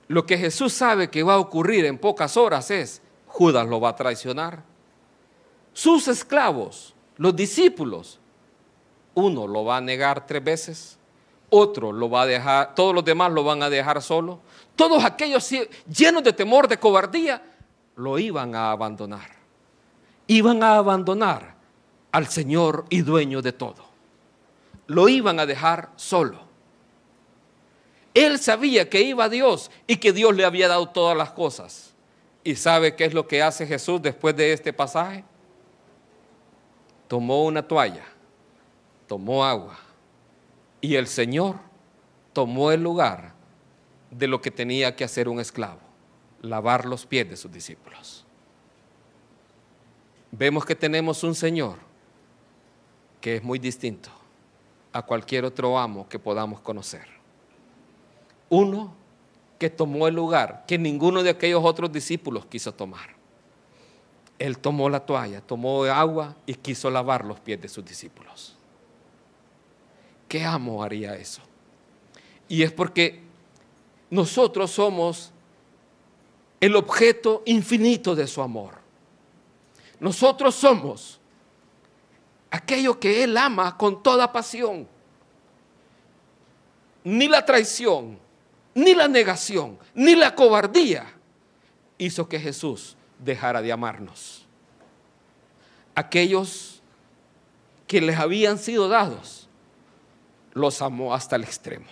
lo que Jesús sabe que va a ocurrir en pocas horas es, Judas lo va a traicionar. Sus esclavos, los discípulos, uno lo va a negar 3 veces, otro lo va a dejar, todos los demás lo van a dejar solo. Todos aquellos llenos de temor, de cobardía, lo iban a abandonar. Iban a abandonar al Señor y dueño de todo. Lo iban a dejar solo. Él sabía que iba a Dios y que Dios le había dado todas las cosas. ¿Y sabe qué es lo que hace Jesús después de este pasaje? Tomó una toalla, tomó agua y el Señor tomó el lugar de lo que tenía que hacer un esclavo: lavar los pies de sus discípulos. Vemos que tenemos un Señor que es muy distinto a cualquier otro amo que podamos conocer. Uno que tomó el lugar que ninguno de aquellos otros discípulos quiso tomar. Él tomó la toalla, tomó agua y quiso lavar los pies de sus discípulos. ¿Qué amo haría eso? Y es porque nosotros somos el objeto infinito de su amor. Nosotros somos aquello que Él ama con toda pasión. Ni la traición, ni la negación, ni la cobardía hizo que Jesús dejara de amarnos. Aquellos que les habían sido dados, los amó hasta el extremo.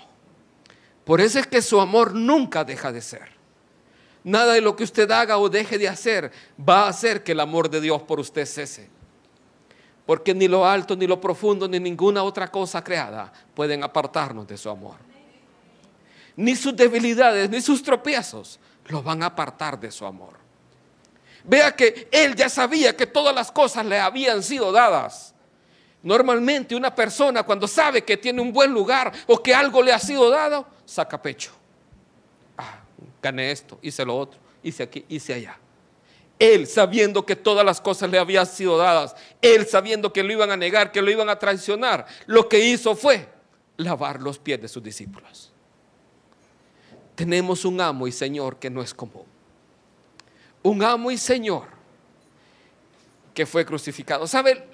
Por eso es que su amor nunca deja de ser. Nada de lo que usted haga o deje de hacer va a hacer que el amor de Dios por usted cese. Porque ni lo alto, ni lo profundo, ni ninguna otra cosa creada pueden apartarnos de su amor. Ni sus debilidades, ni sus tropiezos los van a apartar de su amor. Vea que Él ya sabía que todas las cosas le habían sido dadas. Normalmente una persona cuando sabe que tiene un buen lugar o que algo le ha sido dado, saca pecho. Gané esto, hice lo otro, hice aquí, hice allá. Él sabiendo que todas las cosas le habían sido dadas, Él sabiendo que lo iban a negar, que lo iban a traicionar, lo que hizo fue lavar los pies de sus discípulos. Tenemos un amo y Señor que no es común. Un amo y Señor que fue crucificado. ¿Sabe?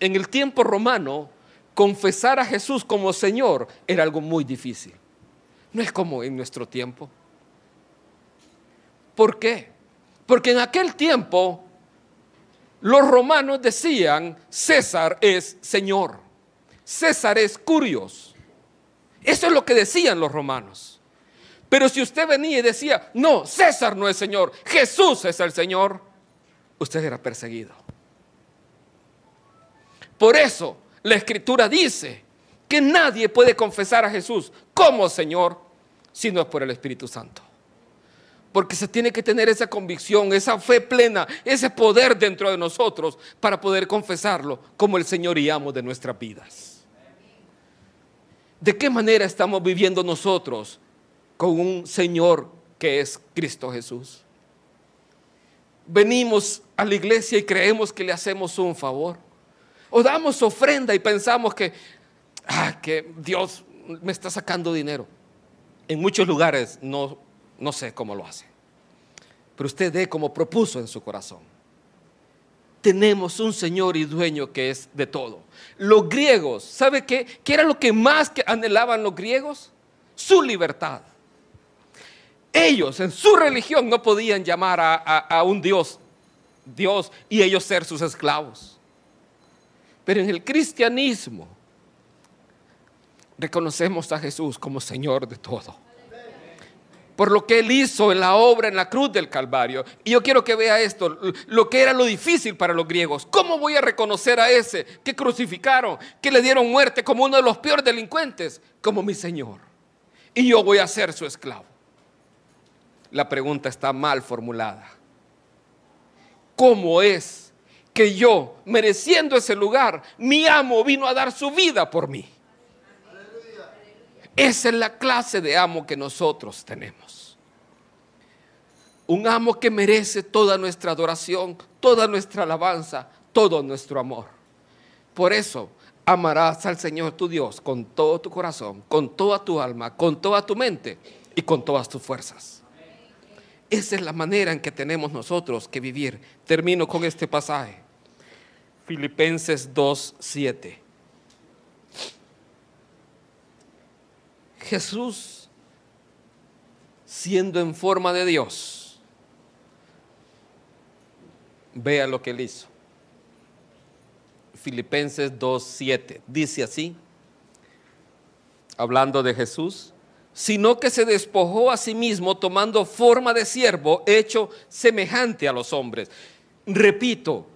En el tiempo romano, confesar a Jesús como Señor era algo muy difícil. No es como en nuestro tiempo. ¿Por qué? Porque en aquel tiempo los romanos decían: César es Señor, César es Curios. Eso es lo que decían los romanos. Pero si usted venía y decía: no, César no es Señor, Jesús es el Señor, usted era perseguido. Por eso la Escritura dice que nadie puede confesar a Jesús como Señor si no es por el Espíritu Santo. Porque se tiene que tener esa convicción, esa fe plena, ese poder dentro de nosotros para poder confesarlo como el Señor y amo de nuestras vidas. ¿De qué manera estamos viviendo nosotros con un Señor que es Cristo Jesús? Venimos a la iglesia y creemos que le hacemos un favor. O damos ofrenda y pensamos que Dios me está sacando dinero. En muchos lugares no sé cómo lo hacen, pero usted dé como propuso en su corazón. Tenemos un Señor y dueño que es de todo. Los griegos, ¿sabe qué era lo que más anhelaban los griegos? Su libertad. Ellos en su religión no podían llamar a un Dios y ellos ser sus esclavos. Pero en el cristianismo reconocemos a Jesús como Señor de todo, por lo que Él hizo en la obra en la cruz del Calvario. Y yo quiero que vea esto, lo que era lo difícil para los griegos. ¿Cómo voy a reconocer a ese que crucificaron, que le dieron muerte como uno de los peores delincuentes, como mi Señor? Y yo voy a ser su esclavo. La pregunta está mal formulada. ¿Cómo es que yo, mereciendo ese lugar, mi amo vino a dar su vida por mí? Esa es la clase de amo que nosotros tenemos. Un amo que merece toda nuestra adoración, toda nuestra alabanza, todo nuestro amor. Por eso amarás al Señor tu Dios con todo tu corazón, con toda tu alma, con toda tu mente y con todas tus fuerzas. Esa es la manera en que tenemos nosotros que vivir. Termino con este pasaje. Filipenses 2:7. Jesús, siendo en forma de Dios, vea lo que Él hizo. Filipenses 2:7 dice así, hablando de Jesús: sino que se despojó a sí mismo, tomando forma de siervo, hecho semejante a los hombres. Repito,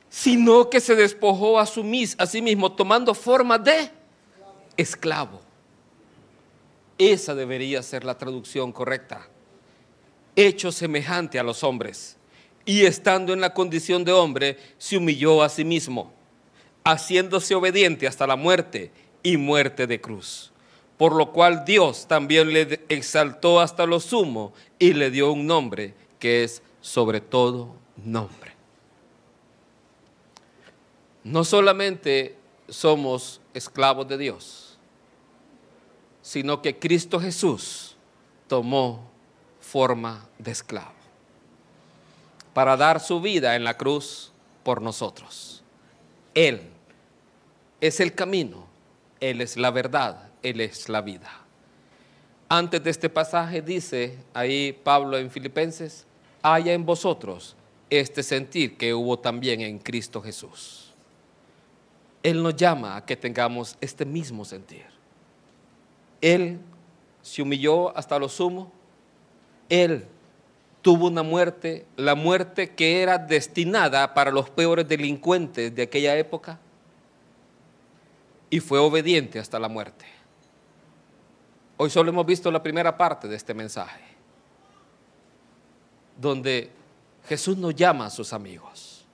sino que se despojó a sí mismo, tomando forma de esclavo. Esa debería ser la traducción correcta. Hecho semejante a los hombres, y estando en la condición de hombre, se humilló a sí mismo, haciéndose obediente hasta la muerte y muerte de cruz. Por lo cual Dios también le exaltó hasta lo sumo y le dio un nombre que es sobre todo nombre. No solamente somos esclavos de Dios, sino que Cristo Jesús tomó forma de esclavo para dar su vida en la cruz por nosotros. Él es el camino, Él es la verdad, Él es la vida. Antes de este pasaje dice ahí Pablo en Filipenses: haya en vosotros este sentir que hubo también en Cristo Jesús. Él nos llama a que tengamos este mismo sentir. Él se humilló hasta lo sumo. Él tuvo una muerte, la muerte que era destinada para los peores delincuentes de aquella época, y fue obediente hasta la muerte. Hoy solo hemos visto la primera parte de este mensaje, donde Jesús nos llama a sus amigos.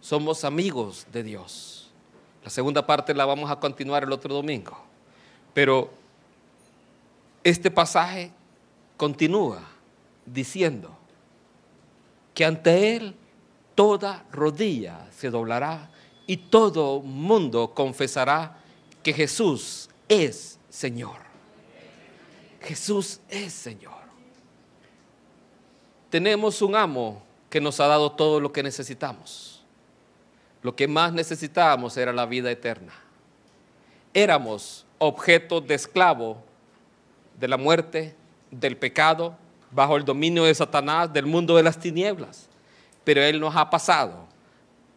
Somos amigos de Dios. La segunda parte la vamos a continuar el otro domingo. Pero este pasaje continúa diciendo que ante Él toda rodilla se doblará y todo mundo confesará que Jesús es Señor. Jesús es Señor. Tenemos un amo que nos ha dado todo lo que necesitamos. Lo que más necesitábamos era la vida eterna. Éramos objetos de esclavo de la muerte, del pecado, bajo el dominio de Satanás, del mundo de las tinieblas. Pero Él nos ha pasado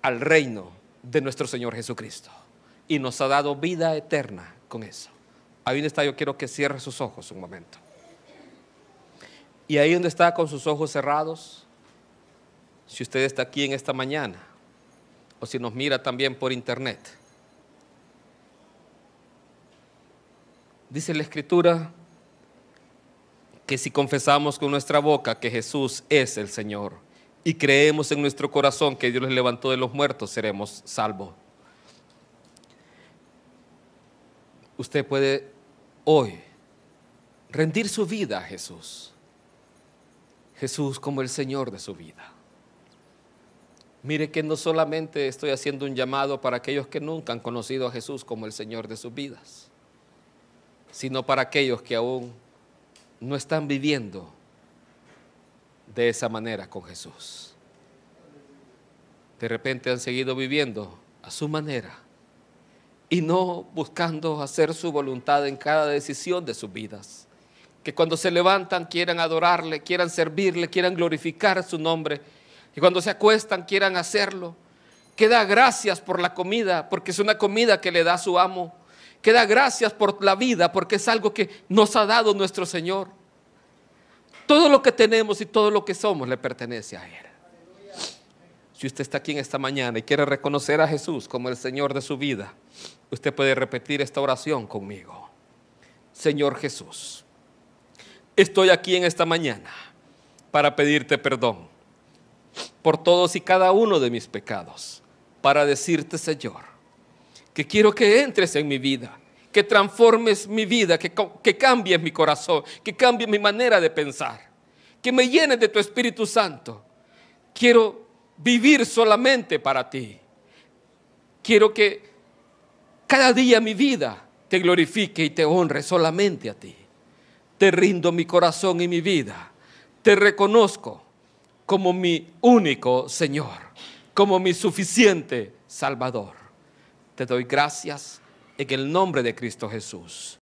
al reino de nuestro Señor Jesucristo y nos ha dado vida eterna con eso. Ahí donde está, yo quiero que cierre sus ojos un momento. Y ahí donde está con sus ojos cerrados, si usted está aquí en esta mañana, o si nos mira también por internet, dice la Escritura que si confesamos con nuestra boca que Jesús es el Señor y creemos en nuestro corazón que Dios les levantó de los muertos, seremos salvos. Usted puede hoy rendir su vida a Jesús. Jesús como el Señor de su vida. Mire que no solamente estoy haciendo un llamado para aquellos que nunca han conocido a Jesús como el Señor de sus vidas, sino para aquellos que aún no están viviendo de esa manera con Jesús. De repente han seguido viviendo a su manera y no buscando hacer su voluntad en cada decisión de sus vidas. Que cuando se levantan quieran adorarle, quieran servirle, quieran glorificar su nombre. Y cuando se acuestan quieran hacerlo. Que da gracias por la comida, porque es una comida que le da su amo. Que da gracias por la vida, porque es algo que nos ha dado nuestro Señor. Todo lo que tenemos y todo lo que somos le pertenece a Él. Si usted está aquí en esta mañana y quiere reconocer a Jesús como el Señor de su vida, usted puede repetir esta oración conmigo. Señor Jesús, estoy aquí en esta mañana para pedirte perdón por todos y cada uno de mis pecados, para decirte, Señor, que quiero que entres en mi vida, que transformes mi vida, que cambies mi corazón, que cambies mi manera de pensar, que me llenes de tu Espíritu Santo. Quiero vivir solamente para ti. Quiero que cada día mi vida te glorifique y te honre solamente a ti. Te rindo mi corazón y mi vida. Te reconozco como mi único Señor, como mi suficiente Salvador. Te doy gracias en el nombre de Cristo Jesús.